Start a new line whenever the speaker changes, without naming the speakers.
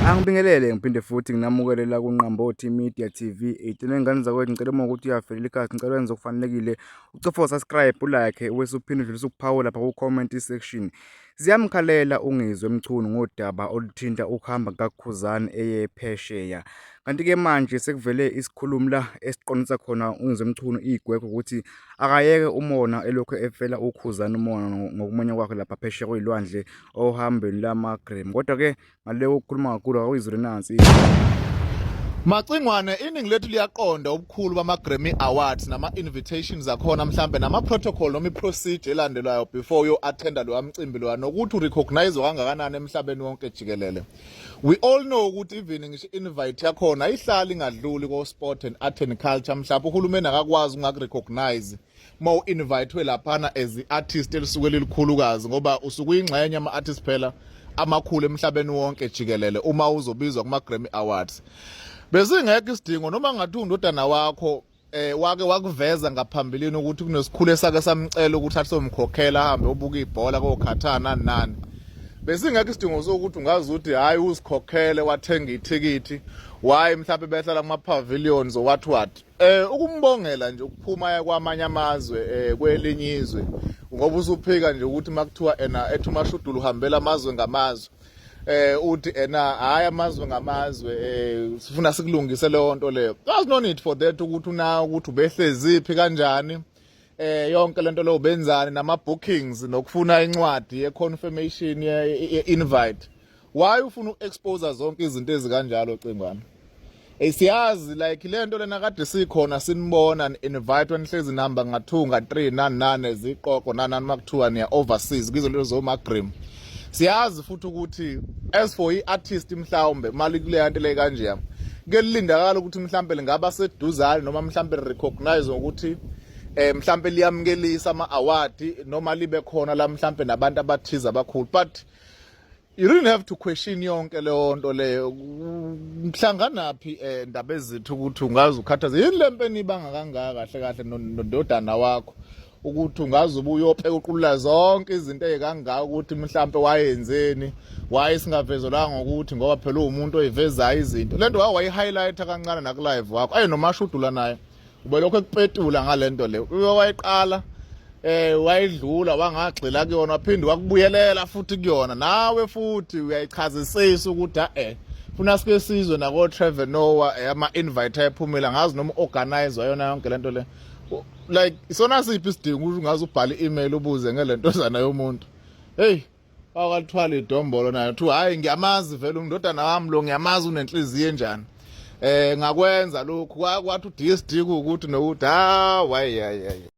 Angibingelele ngiphinde futhi nginamukelela kuNqambothi Media TV. Idine ngane zakwethu ngicela uma ukuthi uyavelela ikhasi ngicela wenze okufanelekile ucofa subscribe ulike wese uphinde udlulise ukuphawu lapha ku comment section. Siyamkhalela ungizwe emchunu ngodaba oluthinta ukuhamba kaKhuzani eyephesheya. Kanti ke manje sekuvele isikhulumi la esiqondisa khona ungizwe emchunu igwegwe ukuthi akayeke umona elokho efela uKhuzani umona ngokumonya kwakhe lapha phesheya kwezilwandle ohambeni lamaGrammy. Kodwa ke ngale ukukhuluma kakhulu akuyizwe nansi
Macingwane iningi lethu liyaqonda ubukhulu bama-Grammy Awards nama-invitations akhona mhlambe nama-protocol noma i-procedure elandelwayo before you-attenda lowa mcimbi lowa nokuthi urecognize kangakanani emhlabeni wonke jikelele. We all know ukuthi even ngisho invite yakhona ayihlali ingadluli ko-sport and art and culture mhlawumbe uhulumeni akakwazi ungakurecognize uma u-invite laphana as i-artist elisuke lilikhulukazi ngoba usuke uyingxenye ama-artist phela amakhulu emhlabeni wonke jikelele uma uzobizwa kuma-Grammy Awards. Bezingekho isidingo noma ngathi undodana wakho wake wakuveza ngaphambilini ukuthi kunesikhulu esake samcela ukuthi asomkhokhela ahambe ubuka ibhola kokhathana nani. Bezingekho isidingo sokuthi ungazi ukuthi hayi uzikhokhele wathenga ithikithi why mhlawumbe behlala kuma pavilions or what ukumbongela nje ukuphuma kwamanye amazwe kwelinye izwe ngoba usuphika nje ukuthi makuthiwa ethi umashudulu uhambela amazwe ngamazwe uthi hayi amazwe ngamazwe sifuna sikulungise leyo nto leyo. There's no need for that ukuthi ukuthi ubehleziphi kanjani yonke lento leyo benzani nama bookings nokufuna incwadi ye confirmation ye invite. Why ufuna uexpose zonke izinto ezikanjalo cingwana? Siyazi like lento lena kade sikhona sinibona invite nihlezi number nga2 nga3 nani eziqoqo nani makuthiwa niya overseas kizo lezo maGrammy. Siyazi futhi ukuthi as for i-artist mhlawumbe mali kule nto le kanje kelindakala ukuthi mhlawumbe lingaba seduzane noma mhlawumbe recognize ukuthi mhlawumbe liyamukelisa ama-award noma libe khona la mhlawumbe nabantu abathiza abakhulu, but you really have to question yonke leyo nto leyo. Mhlanganaphi ndaba ezithu ukuthi ungazi ukhathaze yini lempeni ibanga kangaka kahle kahle nododana wakho ukuthi ungazi ubuyophe uqulula zonke izinto ezikangaka ukuthi mhlawumbe wayenzeni wayesingavezelanga ukuthi ngoba phela umuntu oyivezayo izinto lento wayi-highlighta kancane naku live wakho nomashudula naye ubelokho ekupetula ngalento leyo wayiqala wayidlula wangagxila kuyona waphinde wakubuyelela futhi kuyona nawe futhi uyayichazisisa ukuthi funa sike sizwe nako Trevor Noah ama-invite ayephumela ngazi noma organizer yona yonke lento le like isona siphi isidingo ukuthi ungaze ubhale i-email ubuze ngelentozana yomuntu. Hey akathwala idombolo nayo thu hayi ngiyamazi vele umndodana wami lo ngiyamazi unenhliziyo enjani ngakwenza lokhu kwathi uDSD ukuthi nokuthi why